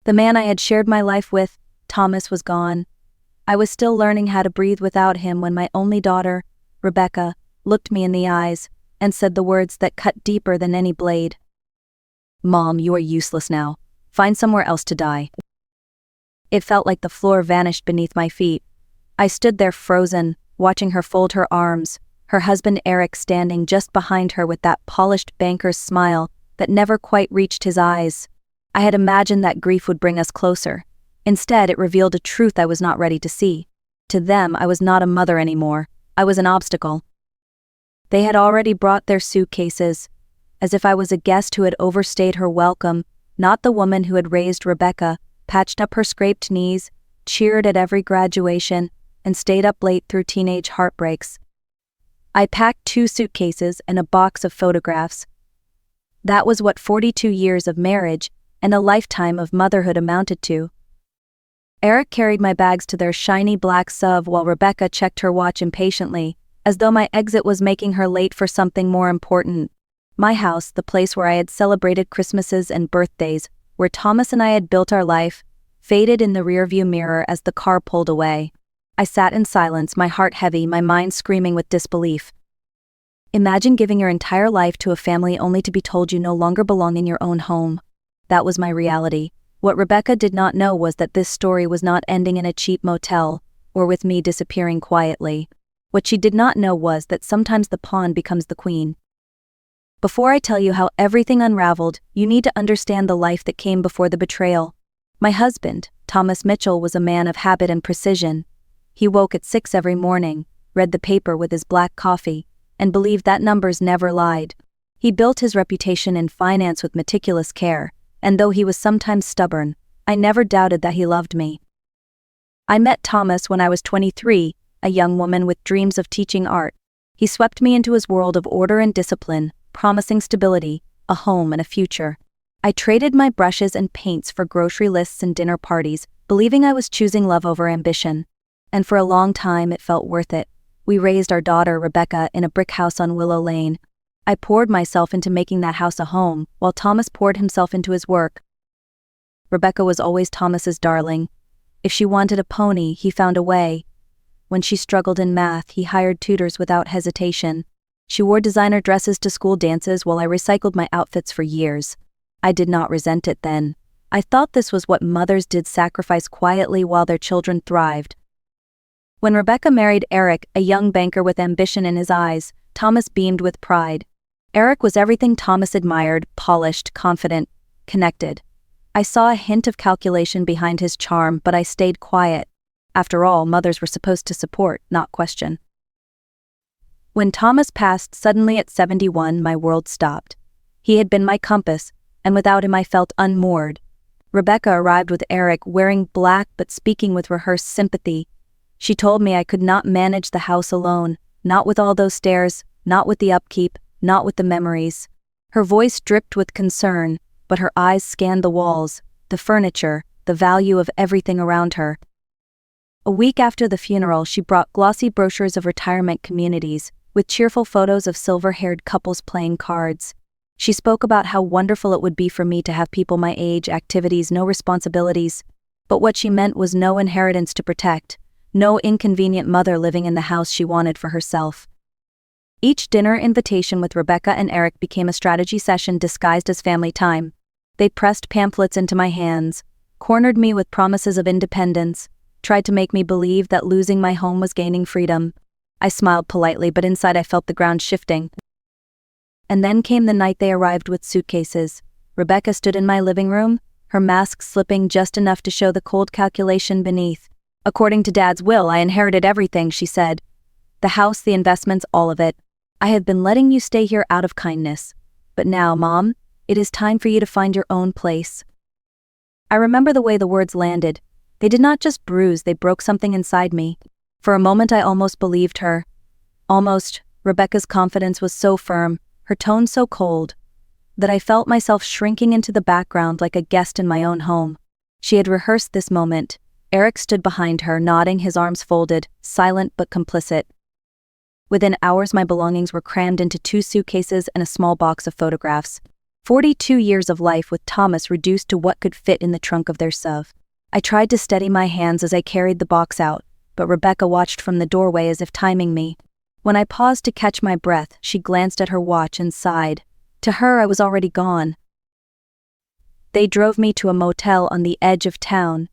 The man I had shared my life with, Thomas, was gone. I was still learning how to breathe without him when my only daughter, Rebecca, looked me in the eyes and said the words that cut deeper than any blade. "Mom, you are useless now. Find somewhere else to die." It felt like the floor vanished beneath my feet. I stood there frozen, watching her fold her arms, her husband Eric standing just behind her with that polished banker's smile that never quite reached his eyes. I had imagined that grief would bring us closer. Instead, it revealed a truth I was not ready to see. To them, I was not a mother anymore. I was an obstacle. They had already brought their suitcases, as if I was a guest who had overstayed her welcome, not the woman who had raised Rebecca, patched up her scraped knees, cheered at every graduation, and stayed up late through teenage heartbreaks. I packed 2 suitcases and a box of photographs. That was what 42 years of marriage and a lifetime of motherhood amounted to. Eric carried my bags to their shiny black SUV while Rebecca checked her watch impatiently, as though my exit was making her late for something more important. My house, the place where I had celebrated Christmases and birthdays, where Thomas and I had built our life, faded in the rearview mirror as the car pulled away. I sat in silence, my heart heavy, my mind screaming with disbelief. Imagine giving your entire life to a family only to be told you no longer belong in your own home. That was my reality. What Rebecca did not know was that this story was not ending in a cheap motel, or with me disappearing quietly. What she did not know was that sometimes the pawn becomes the queen. Before I tell you how everything unraveled, you need to understand the life that came before the betrayal. My husband, Thomas Mitchell, was a man of habit and precision. He woke at 6 every morning, read the paper with his black coffee, and believed that numbers never lied. He built his reputation in finance with meticulous care, and though he was sometimes stubborn, I never doubted that he loved me. I met Thomas when I was 23, a young woman with dreams of teaching art. He swept me into his world of order and discipline, promising stability, a home and a future. I traded my brushes and paints for grocery lists and dinner parties, believing I was choosing love over ambition. And for a long time it felt worth it. We raised our daughter, Rebecca, in a brick house on Willow Lane. I poured myself into making that house a home, while Thomas poured himself into his work. Rebecca was always Thomas's darling. If she wanted a pony, he found a way. When she struggled in math, he hired tutors without hesitation. She wore designer dresses to school dances while I recycled my outfits for years. I did not resent it then. I thought this was what mothers did, sacrifice quietly while their children thrived. When Rebecca married Eric, a young banker with ambition in his eyes, Thomas beamed with pride. Eric was everything Thomas admired: polished, confident, connected. I saw a hint of calculation behind his charm, but I stayed quiet. After all, mothers were supposed to support, not question. When Thomas passed suddenly at 71, my world stopped. He had been my compass, and without him I felt unmoored. Rebecca arrived with Eric, wearing black but speaking with rehearsed sympathy. She told me I could not manage the house alone, not with all those stairs, not with the upkeep, not with the memories. Her voice dripped with concern, but her eyes scanned the walls, the furniture, the value of everything around her. A week after the funeral, she brought glossy brochures of retirement communities, with cheerful photos of silver-haired couples playing cards. She spoke about how wonderful it would be for me to have people my age, activities, no responsibilities. But what she meant was no inheritance to protect, no inconvenient mother living in the house she wanted for herself. Each dinner invitation with Rebecca and Eric became a strategy session disguised as family time. They pressed pamphlets into my hands, cornered me with promises of independence, tried to make me believe that losing my home was gaining freedom. I smiled politely, but inside I felt the ground shifting. And then came the night they arrived with suitcases. Rebecca stood in my living room, her mask slipping just enough to show the cold calculation beneath. "According to Dad's will, I inherited everything," she said. "The house, the investments, all of it. I have been letting you stay here out of kindness. But now, Mom, it is time for you to find your own place." I remember the way the words landed. They did not just bruise, they broke something inside me. For a moment I almost believed her. Almost. Rebecca's confidence was so firm, her tone so cold, that I felt myself shrinking into the background like a guest in my own home. She had rehearsed this moment. Eric stood behind her, nodding, his arms folded, silent but complicit. Within hours my belongings were crammed into 2 suitcases and a small box of photographs. 42 years of life with Thomas reduced to what could fit in the trunk of their SUV. I tried to steady my hands as I carried the box out, but Rebecca watched from the doorway as if timing me. When I paused to catch my breath, she glanced at her watch and sighed. To her, I was already gone. They drove me to a motel on the edge of town,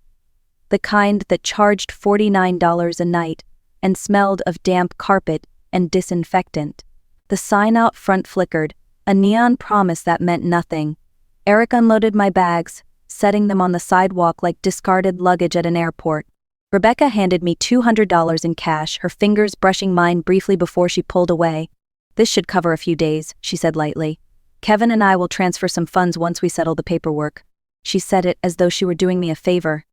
the kind that charged $49 a night and smelled of damp carpet and disinfectant. The sign out front flickered, a neon promise that meant nothing. Eric unloaded my bags, setting them on the sidewalk like discarded luggage at an airport. Rebecca handed me $200 in cash, her fingers brushing mine briefly before she pulled away. "This should cover a few days," she said lightly. "Kevin and I will transfer some funds once we settle the paperwork." She said it as though she were doing me a favor.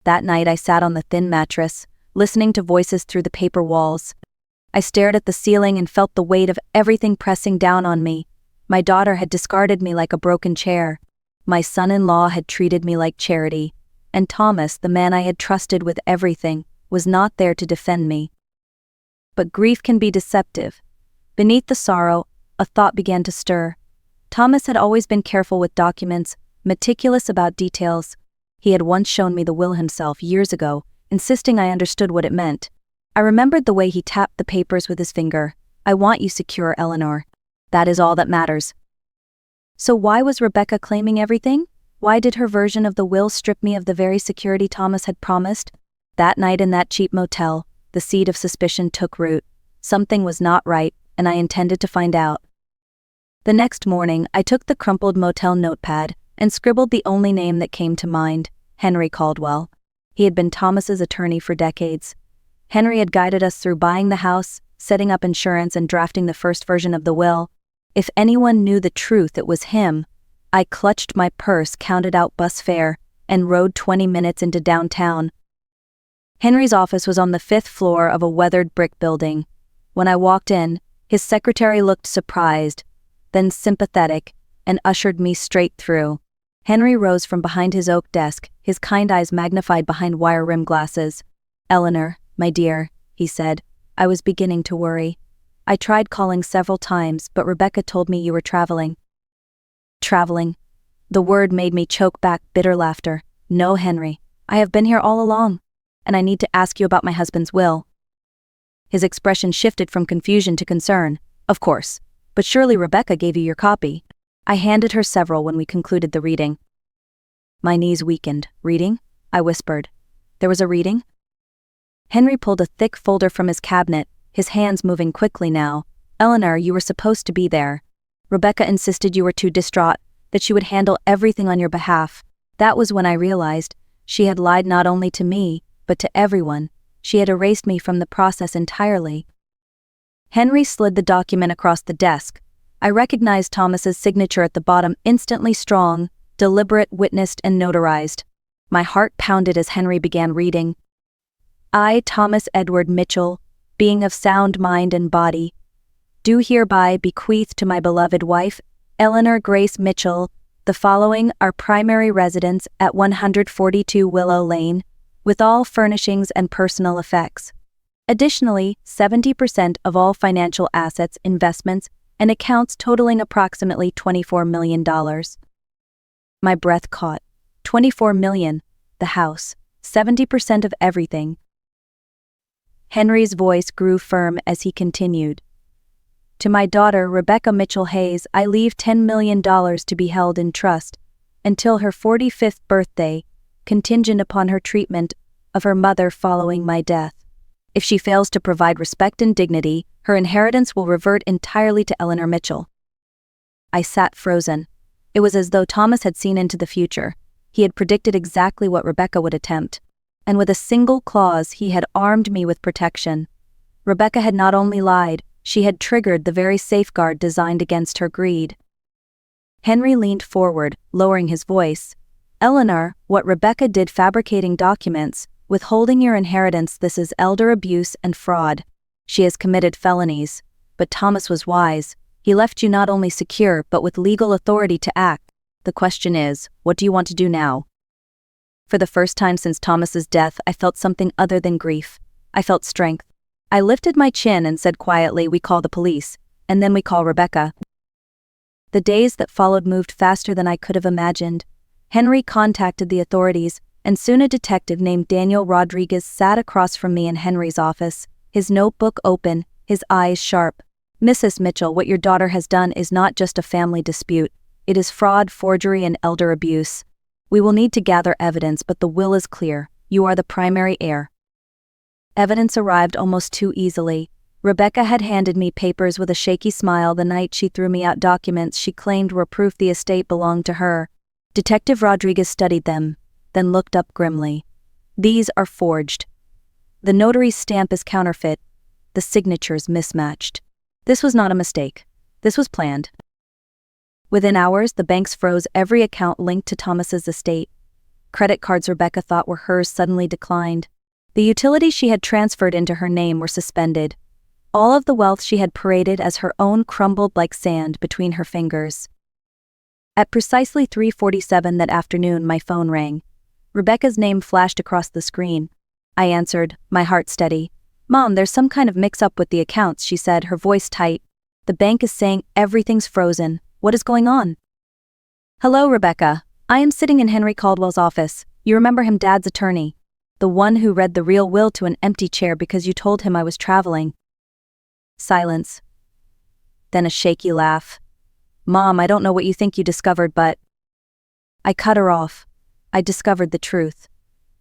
That night I sat on the thin mattress, listening to voices through the paper walls. I stared at the ceiling and felt the weight of everything pressing down on me. My daughter had discarded me like a broken chair. My son-in-law had treated me like charity. And Thomas, the man I had trusted with everything, was not there to defend me. But grief can be deceptive. Beneath the sorrow, a thought began to stir. Thomas had always been careful with documents, meticulous about details. He had once shown me the will himself years ago, insisting I understood what it meant. I remembered the way he tapped the papers with his finger. "I want you secure, Eleanor. That is all that matters." So why was Rebecca claiming everything? Why did her version of the will strip me of the very security Thomas had promised? That night in that cheap motel, the seed of suspicion took root. Something was not right, and I intended to find out. The next morning, I took the crumpled motel notepad and scribbled the only name that came to mind, Henry Caldwell. He had been Thomas's attorney for decades. Henry had guided us through buying the house, setting up insurance, and drafting the first version of the will. If anyone knew the truth, it was him. I clutched my purse, counted out bus fare, and rode 20 minutes into downtown. Henry's office was on the 5th floor of a weathered brick building. When I walked in, his secretary looked surprised, then sympathetic, and ushered me straight through. Henry rose from behind his oak desk, his kind eyes magnified behind wire-rimmed glasses. "Eleanor, my dear," he said, "I was beginning to worry. I tried calling several times, but Rebecca told me you were traveling." Traveling. The word made me choke back bitter laughter. "No, Henry, I have been here all along, and I need to ask you about my husband's will." His expression shifted from confusion to concern. "Of course, but surely Rebecca gave you your copy." I handed her several when we concluded the reading. My knees weakened. "Reading?" I whispered. "There was a reading?" Henry pulled a thick folder from his cabinet, his hands moving quickly now. "Eleanor, you were supposed to be there. Rebecca insisted you were too distraught, that she would handle everything on your behalf." That was when I realized she had lied not only to me, but to everyone. She had erased me from the process entirely. Henry slid the document across the desk. I recognized Thomas's signature at the bottom, instantly strong, deliberate, witnessed, and notarized. My heart pounded as Henry began reading. "I, Thomas Edward Mitchell, being of sound mind and body, do hereby bequeath to my beloved wife, Eleanor Grace Mitchell, the following: our primary residence at 142 Willow Lane, with all furnishings and personal effects. Additionally, 70% of all financial assets, investments, and accounts totaling approximately $24 million. My breath caught. $24 million, the house, 70% of everything. Henry's voice grew firm as he continued. To my daughter, Rebecca Mitchell Hayes, I leave $10 million to be held in trust until her 45th birthday, contingent upon her treatment of her mother following my death. If she fails to provide respect and dignity, her inheritance will revert entirely to Eleanor Mitchell." I sat frozen. It was as though Thomas had seen into the future. He had predicted exactly what Rebecca would attempt. And with a single clause, he had armed me with protection. Rebecca had not only lied, she had triggered the very safeguard designed against her greed. Henry leaned forward, lowering his voice. "Eleanor, what Rebecca did fabricating documents, withholding your inheritance, this is elder abuse and fraud. She has committed felonies. But Thomas was wise. He left you not only secure, but with legal authority to act. The question is, what do you want to do now?" For the first time since Thomas's death, I felt something other than grief. I felt strength. I lifted my chin and said quietly, "We call the police, and then we call Rebecca." The days that followed moved faster than I could have imagined. Henry contacted the authorities, and soon a detective named Daniel Rodriguez sat across from me in Henry's office, his notebook open, his eyes sharp. "Mrs. Mitchell, what your daughter has done is not just a family dispute. It is fraud, forgery, and elder abuse. We will need to gather evidence, but the will is clear. You are the primary heir." Evidence arrived almost too easily. Rebecca had handed me papers with a shaky smile the night she threw me out documents she claimed were proof the estate belonged to her. Detective Rodriguez studied them, then looked up grimly. "These are forged. The notary's stamp is counterfeit. The signatures mismatched. This was not a mistake. This was planned." Within hours, the banks froze every account linked to Thomas's estate. Credit cards Rebecca thought were hers suddenly declined. The utilities she had transferred into her name were suspended. All of the wealth she had paraded as her own crumbled like sand between her fingers. At precisely 3:47 that afternoon, my phone rang. Rebecca's name flashed across the screen. I answered, my heart steady. "Mom, there's some kind of mix-up with the accounts," she said, her voice tight. "The bank is saying everything's frozen. What is going on?" "Hello, Rebecca. I am sitting in Henry Caldwell's office. You remember him, Dad's attorney. The one who read the real will to an empty chair because you told him I was traveling." Silence. Then a shaky laugh. "Mom, I don't know what you think you discovered, but..." I cut her off. "I discovered the truth.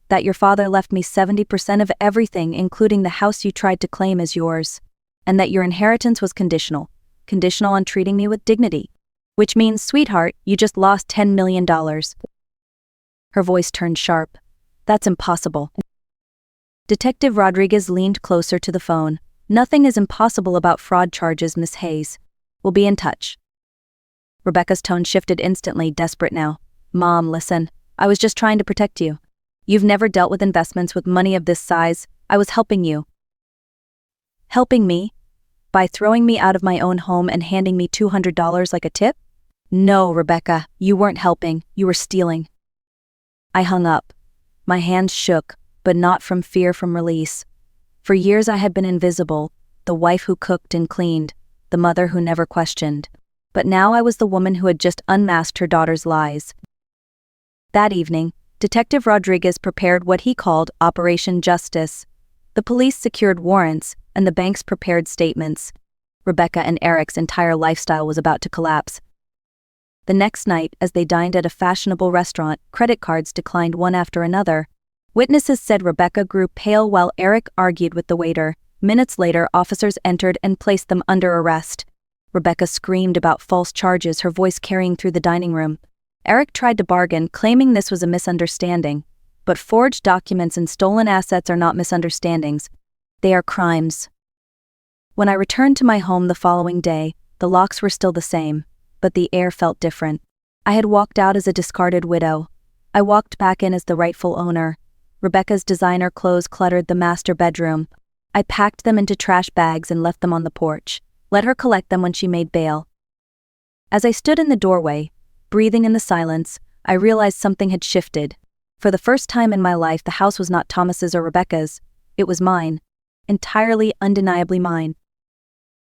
That your father left me 70% of everything, including the house you tried to claim as yours. And that your inheritance was conditional. Conditional on treating me with dignity. Which means, sweetheart, you just lost $10 million. Her voice turned sharp. "That's impossible." Detective Rodriguez leaned closer to the phone. "Nothing is impossible about fraud charges, Miss Hayes. We'll be in touch." Rebecca's tone shifted instantly, desperate now. "Mom, listen. I was just trying to protect you. You've never dealt with investments with money of this size. I was helping you." "Helping me? By throwing me out of my own home and handing me $200 like a tip? No, Rebecca, you weren't helping. You were stealing." I hung up. My hands shook, but not from fear, from release. For years I had been invisible, the wife who cooked and cleaned, the mother who never questioned. But now I was the woman who had just unmasked her daughter's lies. That evening, Detective Rodriguez prepared what he called Operation Justice. The police secured warrants, and the banks prepared statements. Rebecca and Eric's entire lifestyle was about to collapse. The next night, as they dined at a fashionable restaurant, credit cards declined one after another. Witnesses said Rebecca grew pale while Eric argued with the waiter. Minutes later, officers entered and placed them under arrest. Rebecca screamed about false charges, her voice carrying through the dining room. Eric tried to bargain, claiming this was a misunderstanding. But forged documents and stolen assets are not misunderstandings. They are crimes. When I returned to my home the following day, the locks were still the same, but the air felt different. I had walked out as a discarded widow. I walked back in as the rightful owner. Rebecca's designer clothes cluttered the master bedroom. I packed them into trash bags and left them on the porch. Let her collect them when she made bail. As I stood in the doorway, breathing in the silence, I realized something had shifted. For the first time in my life, the house was not Thomas's or Rebecca's. It was mine. Entirely, undeniably mine.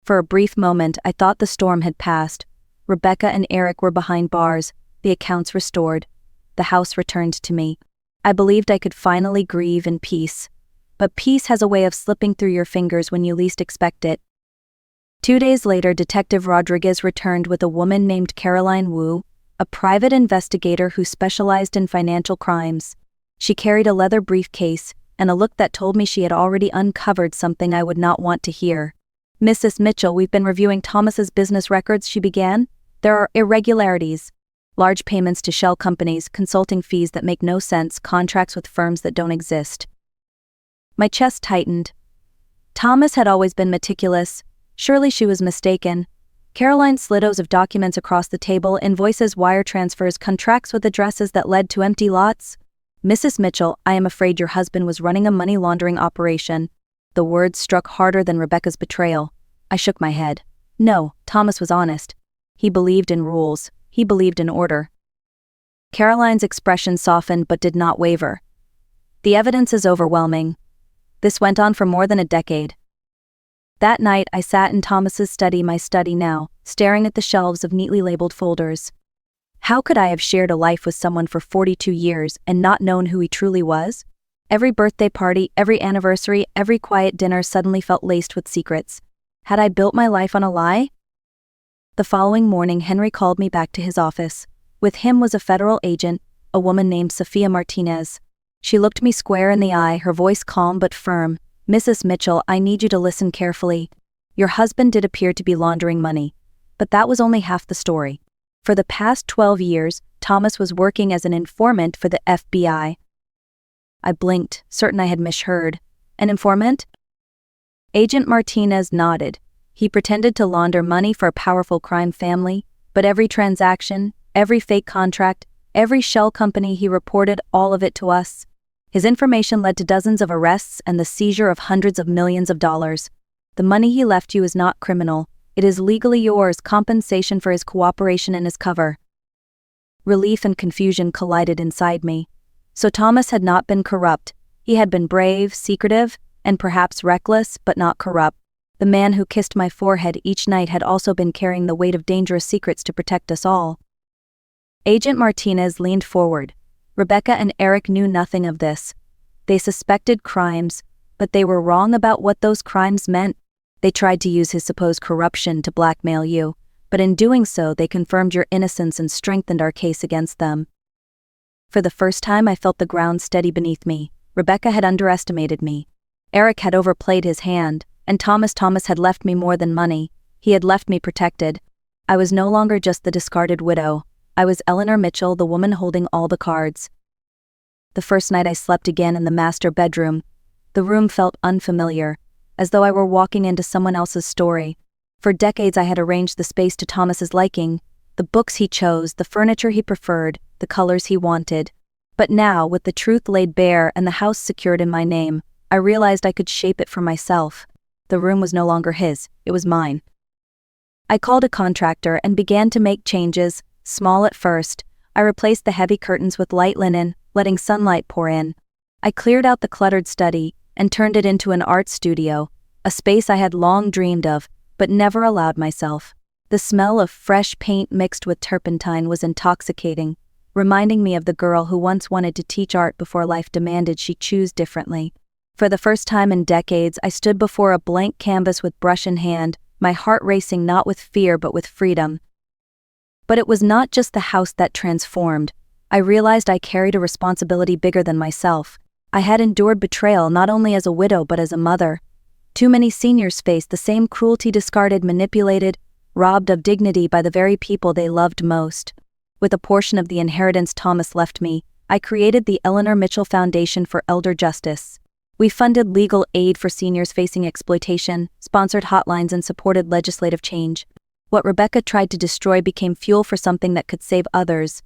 For a brief moment, I thought the storm had passed. Rebecca and Eric were behind bars, the accounts restored. The house returned to me. I believed I could finally grieve in peace. But peace has a way of slipping through your fingers when you least expect it. 2 days later, Detective Rodriguez returned with a woman named Caroline Wu, a private investigator who specialized in financial crimes. She carried a leather briefcase and a look that told me she had already uncovered something I would not want to hear. "Mrs. Mitchell, we've been reviewing Thomas's business records," she began. "There are irregularities. Large payments to shell companies, consulting fees that make no sense, contracts with firms that don't exist." My chest tightened. Thomas had always been meticulous. Surely she was mistaken. Caroline slid rows of documents across the table, invoices, wire transfers, contracts with addresses that led to empty lots. "Mrs. Mitchell, I am afraid your husband was running a money laundering operation." The words struck harder than Rebecca's betrayal. I shook my head. No, Thomas was honest. He believed in rules. He believed in order. Caroline's expression softened but did not waver. "The evidence is overwhelming. This went on for more than a decade." That night, I sat in Thomas's study, my study now, staring at the shelves of neatly labeled folders. How could I have shared a life with someone for 42 years and not known who he truly was? Every birthday party, every anniversary, every quiet dinner suddenly felt laced with secrets. Had I built my life on a lie? The following morning, Henry called me back to his office. With him was a federal agent, a woman named Sophia Martinez. She looked me square in the eye, her voice calm but firm. "Mrs. Mitchell, I need you to listen carefully. Your husband did appear to be laundering money, but that was only half the story. For the past 12 years, Thomas was working as an informant for the FBI." I blinked, certain I had misheard. An informant? Agent Martinez nodded. He pretended to launder money for a powerful crime family, but every transaction, every fake contract, every shell company, he reported all of it to us. His information led to dozens of arrests and the seizure of hundreds of millions of dollars. The money he left you is not criminal. It is legally yours, compensation for his cooperation and his cover. Relief and confusion collided inside me. So Thomas had not been corrupt. He had been brave, secretive, and perhaps reckless, but not corrupt. The man who kissed my forehead each night had also been carrying the weight of dangerous secrets to protect us all. Agent Martinez leaned forward. Rebecca and Eric knew nothing of this. They suspected crimes, but they were wrong about what those crimes meant. They tried to use his supposed corruption to blackmail you, but in doing so they confirmed your innocence and strengthened our case against them. For the first time I felt the ground steady beneath me. Rebecca had underestimated me. Eric had overplayed his hand, and Thomas had left me more than money. He had left me protected. I was no longer just the discarded widow. I was Eleanor Mitchell, the woman holding all the cards. The first night I slept again in the master bedroom. The room felt unfamiliar, as though I were walking into someone else's story. For decades I had arranged the space to Thomas's liking, the books he chose, the furniture he preferred, the colors he wanted. But now, with the truth laid bare and the house secured in my name, I realized I could shape it for myself. The room was no longer his, it was mine. I called a contractor and began to make changes. Small at first, I replaced the heavy curtains with light linen, letting sunlight pour in. I cleared out the cluttered study and turned it into an art studio, a space I had long dreamed of, but never allowed myself. The smell of fresh paint mixed with turpentine was intoxicating, reminding me of the girl who once wanted to teach art before life demanded she choose differently. For the first time in decades, I stood before a blank canvas with brush in hand, my heart racing not with fear but with freedom. But it was not just the house that transformed. I realized I carried a responsibility bigger than myself. I had endured betrayal not only as a widow but as a mother. Too many seniors faced the same cruelty, discarded, manipulated, robbed of dignity by the very people they loved most. With a portion of the inheritance Thomas left me, I created the Eleanor Mitchell Foundation for Elder Justice. We funded legal aid for seniors facing exploitation, sponsored hotlines, and supported legislative change. What Rebecca tried to destroy became fuel for something that could save others.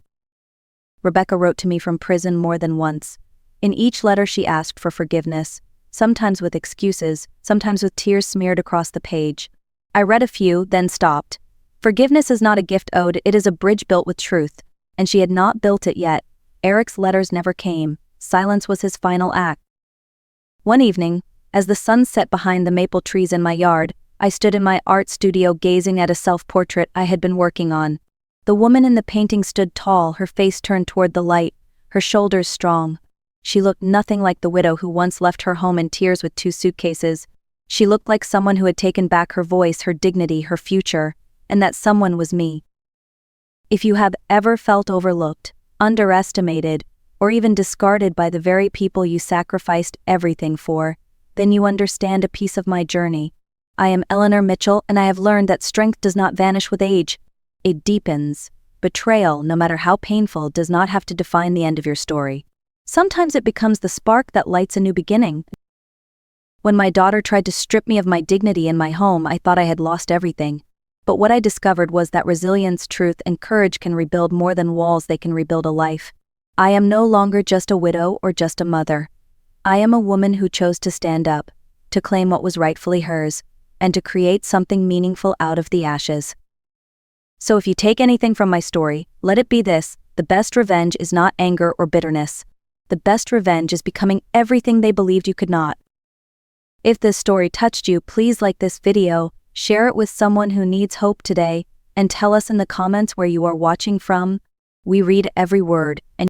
Rebecca wrote to me from prison more than once. In each letter she asked for forgiveness, sometimes with excuses, sometimes with tears smeared across the page. I read a few, then stopped. Forgiveness is not a gift owed, it is a bridge built with truth. And she had not built it yet. Eric's letters never came. Silence was his final act. One evening, as the sun set behind the maple trees in my yard, I stood in my art studio gazing at a self-portrait I had been working on. The woman in the painting stood tall, her face turned toward the light, her shoulders strong. She looked nothing like the widow who once left her home in tears with 2 suitcases. She looked like someone who had taken back her voice, her dignity, her future, and that someone was me. If you have ever felt overlooked, underestimated, or even discarded by the very people you sacrificed everything for, then you understand a piece of my journey. I am Eleanor Mitchell, and I have learned that strength does not vanish with age. It deepens. Betrayal, no matter how painful, does not have to define the end of your story. Sometimes it becomes the spark that lights a new beginning. When my daughter tried to strip me of my dignity in my home, I thought I had lost everything. But what I discovered was that resilience, truth, and courage can rebuild more than walls, they can rebuild a life. I am no longer just a widow or just a mother. I am a woman who chose to stand up, to claim what was rightfully hers, and to create something meaningful out of the ashes. So if you take anything from my story, let it be this: the best revenge is not anger or bitterness. The best revenge is becoming everything they believed you could not. If this story touched you, please like this video, share it with someone who needs hope today, and tell us in the comments where you are watching from. We read every word, and